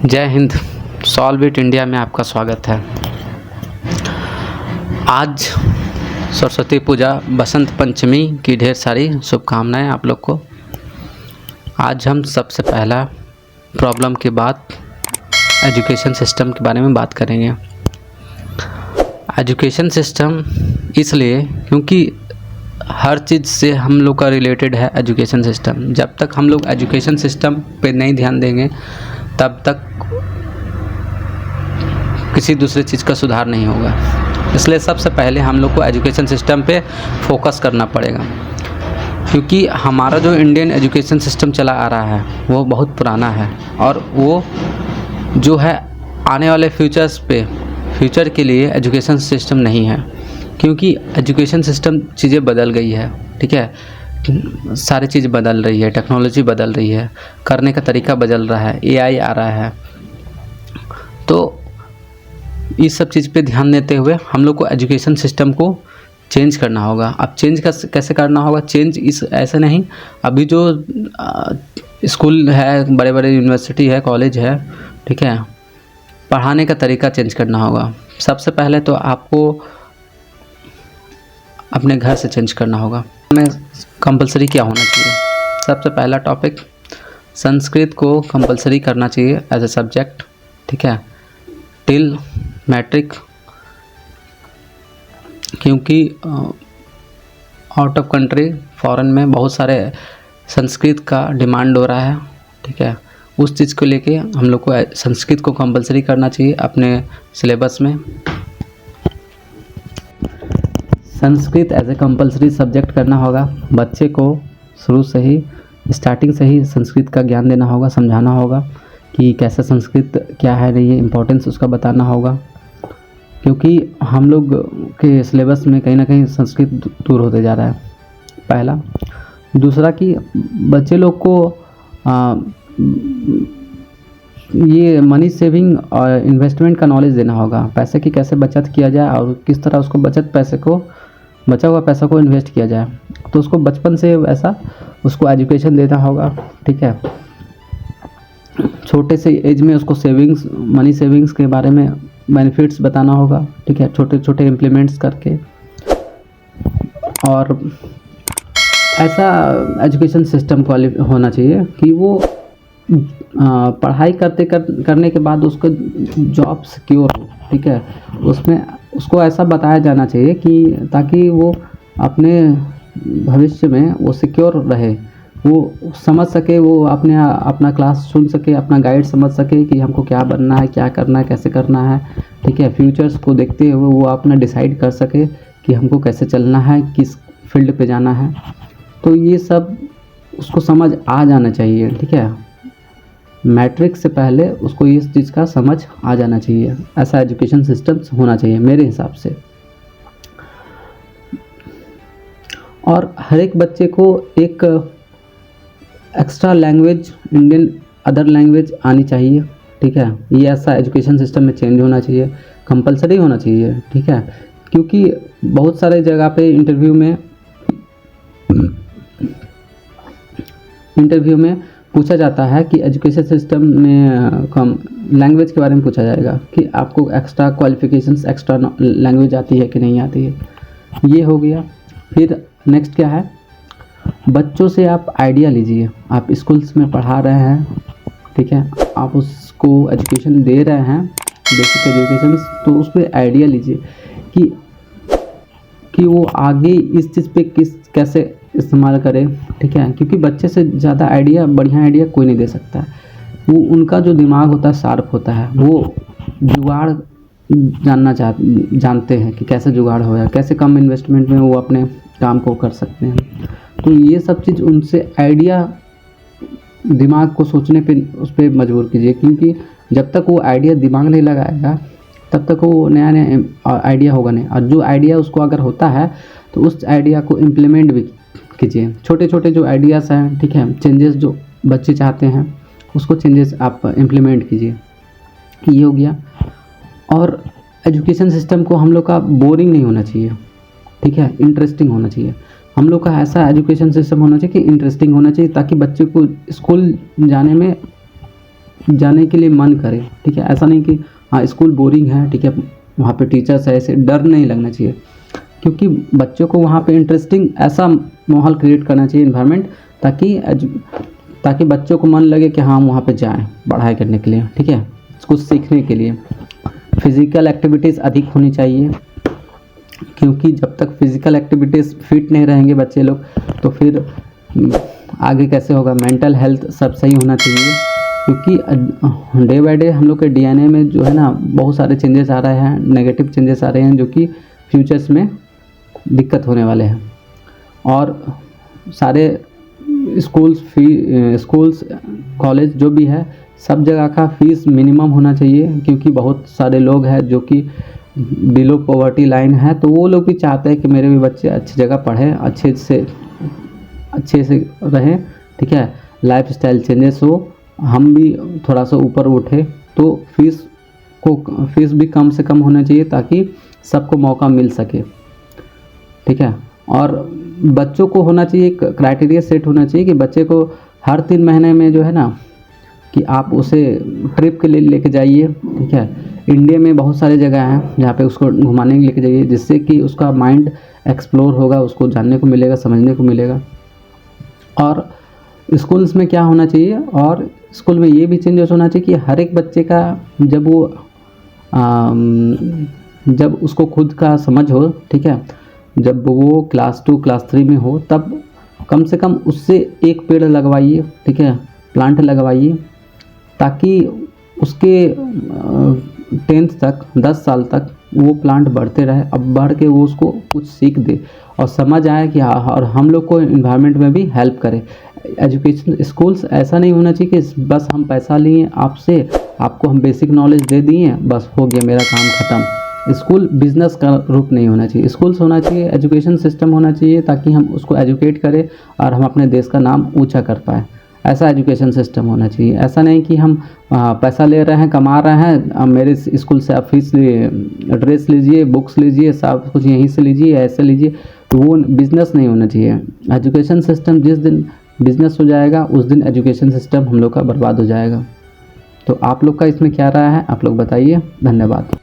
जय Hind. Solve it India में आपका स्वागत है। आज सरस्वती पूजा, बसंत पंचमी की ढेर सारी शुभकामनाएं आप लोग को। आज हम सबसे पहला प्रॉब्लम की बात एजुकेशन सिस्टम के बारे में बात करेंगे। एजुकेशन सिस्टम इसलिए क्योंकि हर चीज़ से हम लोग का रिलेटेड है एजुकेशन सिस्टम। जब तक हम लोग एजुकेशन सिस्टम पे नहीं ध्यान देंगे तब तक किसी दूसरी चीज़ का सुधार नहीं होगा। इसलिए सबसे पहले हम लोग को एजुकेशन सिस्टम पे फोकस करना पड़ेगा, क्योंकि हमारा जो इंडियन एजुकेशन सिस्टम चला आ रहा है वो बहुत पुराना है और वो जो है आने वाले फ्यूचर के लिए एजुकेशन सिस्टम नहीं है। क्योंकि एजुकेशन सिस्टम चीज़ें बदल गई है, ठीक है, सारी चीज़ बदल रही है, टेक्नोलॉजी बदल रही है, करने का तरीका बदल रहा है, एआई आ रहा है। तो इस सब चीज़ पे ध्यान देते हुए हम लोग को एजुकेशन सिस्टम को चेंज करना होगा। अब चेंज कैसे करना होगा? चेंज इस ऐसे नहीं, अभी जो स्कूल है, बड़े बड़े यूनिवर्सिटी है, कॉलेज है, ठीक है, पढ़ाने का तरीका चेंज करना होगा। सबसे पहले तो आपको अपने घर से चेंज करना होगा। में कंपलसरी क्या होना चाहिए? सबसे पहला टॉपिक, संस्कृत को कंपलसरी करना चाहिए एज ए सब्जेक्ट, ठीक है, टिल मैट्रिक। क्योंकि आउट ऑफ कंट्री, फॉरेन में बहुत सारे संस्कृत का डिमांड हो रहा है, ठीक है। उस चीज़ को लेके हम लोग को संस्कृत को कंपलसरी करना चाहिए अपने सिलेबस में। Sanskrit as a compulsory subject करना होगा। बच्चे को शुरू से ही, स्टार्टिंग से ही संस्कृत का ज्ञान देना होगा, समझाना होगा कि कैसे संस्कृत क्या है, नहीं, ये इम्पोर्टेंस उसका बताना होगा। क्योंकि हम लोग के सिलेबस में कहीं ना कहीं संस्कृत दूर होते जा रहा है, पहला। दूसरा कि बच्चे लोग को ये मनी सेविंग और इन्वेस्टमेंट का नॉलेज देना होगा। पैसे की कैसे बचत किया जाए और किस तरह उसको बचा हुआ पैसा को इन्वेस्ट किया जाए, तो उसको बचपन से ऐसा उसको एजुकेशन देना होगा, ठीक है। छोटे से एज में उसको मनी सेविंग्स के बारे में बेनिफिट्स बताना होगा, ठीक है, छोटे छोटे इम्प्लीमेंट्स करके। और ऐसा एजुकेशन सिस्टम होना चाहिए कि वो पढ़ाई करने के बाद उसको जॉब सिक्योर हो, ठीक है। उसमें उसको ऐसा बताया जाना चाहिए कि ताकि वो अपने भविष्य में वो सिक्योर रहे, वो समझ सके, वो अपना क्लास सुन सके, अपना गाइड समझ सके कि हमको क्या बनना है, क्या करना है, कैसे करना है, ठीक है। फ्यूचर्स को देखते हुए वो अपना डिसाइड कर सके कि हमको कैसे चलना है, किस फील्ड पे जाना है। तो ये सब उसको समझ आ जाना चाहिए, ठीक है। मैट्रिक से पहले उसको इस चीज़ का समझ आ जाना चाहिए। ऐसा एजुकेशन सिस्टम होना चाहिए मेरे हिसाब से। और हर एक बच्चे को एक extra language, Indian other language आनी चाहिए, ठीक है। ये ऐसा एजुकेशन सिस्टम में चेंज होना चाहिए, कंपलसरी होना चाहिए, ठीक है। क्योंकि बहुत सारे जगह पे इंटरव्यू में पूछा जाता है कि एजुकेशन सिस्टम में लैंग्वेज के बारे में पूछा जाएगा कि आपको एक्स्ट्रा क्वालिफिकेशंस, एक्स्ट्रा लैंग्वेज आती है कि नहीं आती है। ये हो गया। फिर नेक्स्ट क्या है? बच्चों से आप आइडिया लीजिए। आप स्कूल्स में पढ़ा रहे हैं, ठीक है, आप उसको एजुकेशन दे रहे हैं, बेसिक एजुकेशन, तो उस पर आइडिया लीजिए कि वो आगे इस चीज़ पे कैसे इस्तेमाल करें, ठीक है। क्योंकि बच्चे से ज़्यादा बढ़िया आइडिया कोई नहीं दे सकता। वो उनका जो दिमाग होता है शार्प होता है, वो जुगाड़ जानते हैं कि कैसे जुगाड़ होगा, कैसे कम इन्वेस्टमेंट में वो अपने काम को कर सकते हैं। तो ये सब चीज़ उनसे आइडिया, दिमाग को सोचने पे उस पर मजबूर कीजिए। क्योंकि जब तक वो आइडिया दिमाग नहीं लगाएगा तब तक वो नया आइडिया होगा नहीं। और जो आइडिया उसको अगर होता है तो उस आइडिया को इम्प्लीमेंट भी कीजिए। छोटे छोटे जो आइडियाज़ हैं, ठीक है, चेंजेस जो बच्चे चाहते हैं उसको चेंजेस आप इम्प्लीमेंट कीजिए। ये हो गया। और एजुकेशन सिस्टम को हम लोग का बोरिंग नहीं होना चाहिए, ठीक है, इंटरेस्टिंग होना चाहिए। हम लोग का ऐसा एजुकेशन सिस्टम होना चाहिए कि इंटरेस्टिंग होना चाहिए, ताकि बच्चे को स्कूल जाने में जाने के लिए मन करे, ठीक है। ऐसा नहीं कि हाँ स्कूल बोरिंग है, ठीक है, वहाँ पे टीचर्स है, ऐसे डर नहीं लगना चाहिए, क्योंकि बच्चों को वहाँ पे इंटरेस्टिंग ऐसा माहौल क्रिएट करना चाहिए, इन्वायरमेंट, ताकि बच्चों को मन लगे कि हाँ हम वहाँ पे जाएं पढ़ाई करने के लिए, ठीक है, कुछ सीखने के लिए। फिज़िकल एक्टिविटीज़ अधिक होनी चाहिए, क्योंकि जब तक फिज़िकल एक्टिविटीज़ फिट नहीं रहेंगे बच्चे लोग तो फिर आगे कैसे होगा। मेंटल हेल्थ सब सही होना चाहिए, क्योंकि डे बाय डे हम लोग के डीएनए में जो है ना बहुत सारे चेंजेस आ रहे हैं, नेगेटिव चेंजेस आ रहे हैं, जो कि फ्यूचर्स में दिक्कत होने वाले हैं। और सारे स्कूल्स कॉलेज जो भी है सब जगह का फ़ीस मिनिमम होना चाहिए, क्योंकि बहुत सारे लोग हैं जो कि बिलो पॉवर्टी लाइन है, तो वो लोग भी चाहते हैं कि मेरे भी बच्चे अच्छी जगह पढ़ें, अच्छे से रहें, ठीक है, लाइफस्टाइल चेंजेस हो, हम भी थोड़ा सा ऊपर उठे, तो फीस भी कम से कम होना चाहिए ताकि सबको मौका मिल सके, ठीक है। और बच्चों को होना चाहिए, क्राइटेरिया सेट होना चाहिए कि बच्चे को हर 3 महीने में जो है ना कि आप उसे ट्रिप के लिए लेके जाइए, ठीक है। इंडिया में बहुत सारी जगह हैं जहाँ पे उसको घुमाने के लिए लेके जाइए, जिससे कि उसका माइंड एक्सप्लोर होगा, उसको जानने को मिलेगा, समझने को मिलेगा। और स्कूल्स में क्या होना चाहिए, और स्कूल में ये भी चेंजेस होना चाहिए कि हर एक बच्चे का जब उसको खुद का समझ हो, ठीक है, जब वो क्लास 2 क्लास 3 में हो, तब कम से कम उससे एक पेड़ लगवाइए, ठीक है, प्लांट लगवाइए, ताकि उसके 10th तक 10 साल तक वो प्लांट बढ़ते रहे, अब बढ़ के वो उसको कुछ सीख दे और समझ आए कि हाँ, और हम लोग को इन्वायरमेंट में भी हेल्प करे। एजुकेशन स्कूल्स ऐसा नहीं होना चाहिए कि बस हम पैसा लिए आपसे, आपको हम बेसिक नॉलेज दे दिए, बस हो गया मेरा काम ख़त्म। स्कूल बिजनेस का रूप नहीं होना चाहिए, स्कूल्स होना चाहिए, एजुकेशन सिस्टम होना चाहिए, ताकि हम उसको एजुकेट करें और हम अपने देश का नाम ऊंचा कर पाएँ। ऐसा एजुकेशन सिस्टम होना चाहिए। ऐसा नहीं कि हम पैसा ले रहे हैं, कमा रहे हैं, मेरे स्कूल से आप फीस लिए, ड्रेस लीजिए, बुक्स लीजिए, सब कुछ यहीं से लीजिए, ऐसे लीजिए, तो वो बिज़नेस नहीं होना चाहिए। एजुकेशन सिस्टम जिस दिन बिज़नेस हो जाएगा उस दिन एजुकेशन सिस्टम हम लोग का बर्बाद हो जाएगा। तो आप लोग का इसमें क्या राय है, आप लोग बताइए। धन्यवाद।